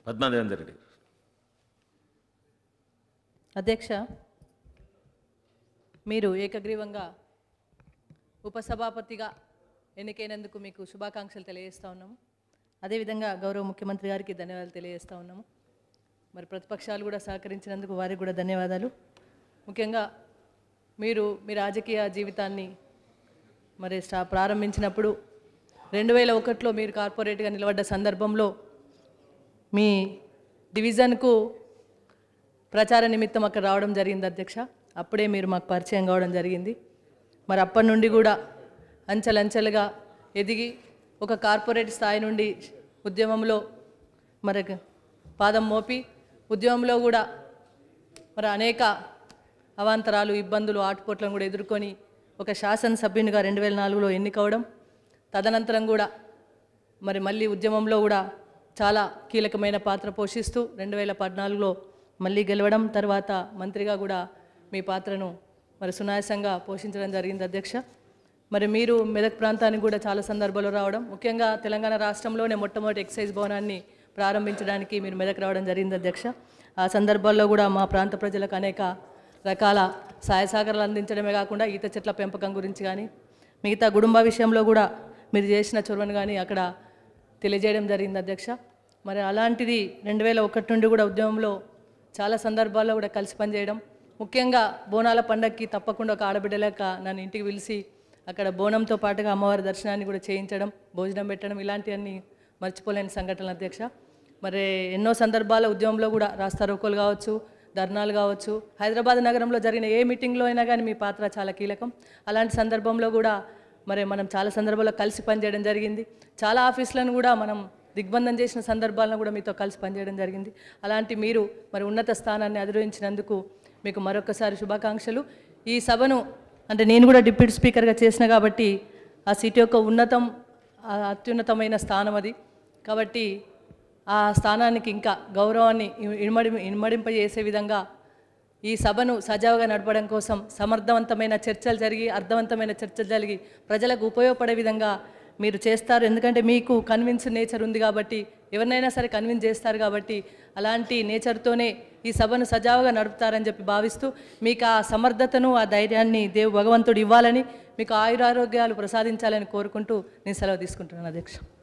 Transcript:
పద్మాదేవేందర్ రెడ్డి. అధ్యక్ష, మీరు ఏకగ్రీవంగా ఉపసభాపతిగా ఎన్నికైనందుకు మీకు శుభాకాంక్షలు తెలియజేస్తూ ఉన్నాము. అదేవిధంగా గౌరవ ముఖ్యమంత్రి గారికి ధన్యవాదాలు తెలియజేస్తూ ఉన్నాము. మరి ప్రతిపక్షాలు కూడా సహకరించినందుకు వారికి కూడా ధన్యవాదాలు. ముఖ్యంగా మీరు మీ రాజకీయ జీవితాన్ని మరి ప్రారంభించినప్పుడు 2001లో మీరు కార్పొరేట్గా నిలబడ్డ సందర్భంలో మీ డివిజన్కు ప్రచార నిమిత్తం అక్కడ రావడం జరిగింది అధ్యక్ష. అప్పుడే మీరు మాకు పరిచయం కావడం జరిగింది. మరి అప్పటి నుండి కూడా అంచెలంచెలుగా ఎదిగి ఒక కార్పొరేట్ స్థాయి నుండి ఉద్యమంలో మరి పాదం మోపి ఉద్యమంలో కూడా మరి అనేక అవాంతరాలు, ఇబ్బందులు, ఆటుపోట్లను కూడా ఎదుర్కొని ఒక శాసనసభ్యునిగా 2004లో ఎన్నికవడం, తదనంతరం కూడా మరి మళ్ళీ ఉద్యమంలో కూడా చాలా కీలకమైన పాత్ర పోషిస్తూ 2014లో మళ్ళీ గెలవడం, తర్వాత మంత్రిగా కూడా మీ పాత్రను మరి సునాయాసంగా పోషించడం జరిగింది అధ్యక్ష. మరి మీరు మెదక్ ప్రాంతానికి కూడా చాలా సందర్భాల్లో రావడం, ముఖ్యంగా తెలంగాణ రాష్ట్రంలోనే మొట్టమొదటి ఎక్సైజ్ భవనాన్ని ప్రారంభించడానికి మీరు మెదక్ రావడం జరిగింది అధ్యక్ష. ఆ సందర్భాల్లో కూడా మా ప్రాంత ప్రజలకు అనేక రకాల సహాయ సహకారాలు అందించడమే కాకుండా ఈత చెట్ల పెంపకం గురించి కానీ మిగతా కుటుంబ విషయంలో కూడా మీరు చేసిన చొరవను కానీ అక్కడ తెలియజేయడం జరిగింది అధ్యక్ష. మరి అలాంటిది 2001 నుండి కూడా ఉద్యమంలో చాలా సందర్భాల్లో కూడా కలిసి పనిచేయడం, ముఖ్యంగా బోనాల పండగకి తప్పకుండా ఒక ఆడబిడ్డలేక నన్ను ఇంటికి పిలిచి అక్కడ బోనంతో పాటుగా అమ్మవారి దర్శనాన్ని కూడా చేయించడం, భోజనం పెట్టడం, ఇలాంటివన్నీ మర్చిపోలేని సంఘటనలు అధ్యక్ష. మరి ఎన్నో సందర్భాల ఉద్యమంలో కూడా రాస్తా రోకోలు కావచ్చు, ధర్నాలు కావచ్చు, హైదరాబాద్ నగరంలో జరిగిన ఏ మీటింగ్లో అయినా కానీ మీ పాత్ర చాలా కీలకం. అలాంటి సందర్భంలో కూడా మరి మనం చాలా సందర్భాల్లో కలిసి పనిచేయడం జరిగింది. చాలా ఆఫీసులను కూడా మనం దిగ్బంధం చేసిన సందర్భాలను కూడా మీతో కలిసి పనిచేయడం జరిగింది. అలాంటి మీరు మరి ఉన్నత స్థానాన్ని అధిరోహించినందుకు మీకు మరొకసారి శుభాకాంక్షలు. ఈ సభను అంటే నేను కూడా డిప్యూటీ స్పీకర్గా చేసిన కాబట్టి ఆ సీటు యొక్క అత్యున్నతమైన స్థానం అది. కాబట్టి ఆ స్థానానికి ఇంకా గౌరవాన్ని ఇనుమడింపజేసే విధంగా ఈ సభను సజావుగా నడపడం కోసం సమర్థవంతమైన చర్చలు జరిగి, అర్థవంతమైన చర్చలు జరిగి ప్రజలకు ఉపయోగపడే విధంగా మీరు చేస్తారు. ఎందుకంటే మీకు కన్విన్స్ నేచర్ ఉంది కాబట్టి, ఎవరినైనా సరే కన్విన్స్ చేస్తారు కాబట్టి అలాంటి నేచర్తోనే ఈ సభను సజావుగా నడుపుతారని చెప్పి భావిస్తూ మీకు ఆ సమర్థతను, ఆ ధైర్యాన్ని భగవంతుడు ఇవ్వాలని, మీకు ఆయురారోగ్యాలు ప్రసాదించాలని కోరుకుంటూ నేను సెలవు తీసుకుంటున్నాను అధ్యక్ష.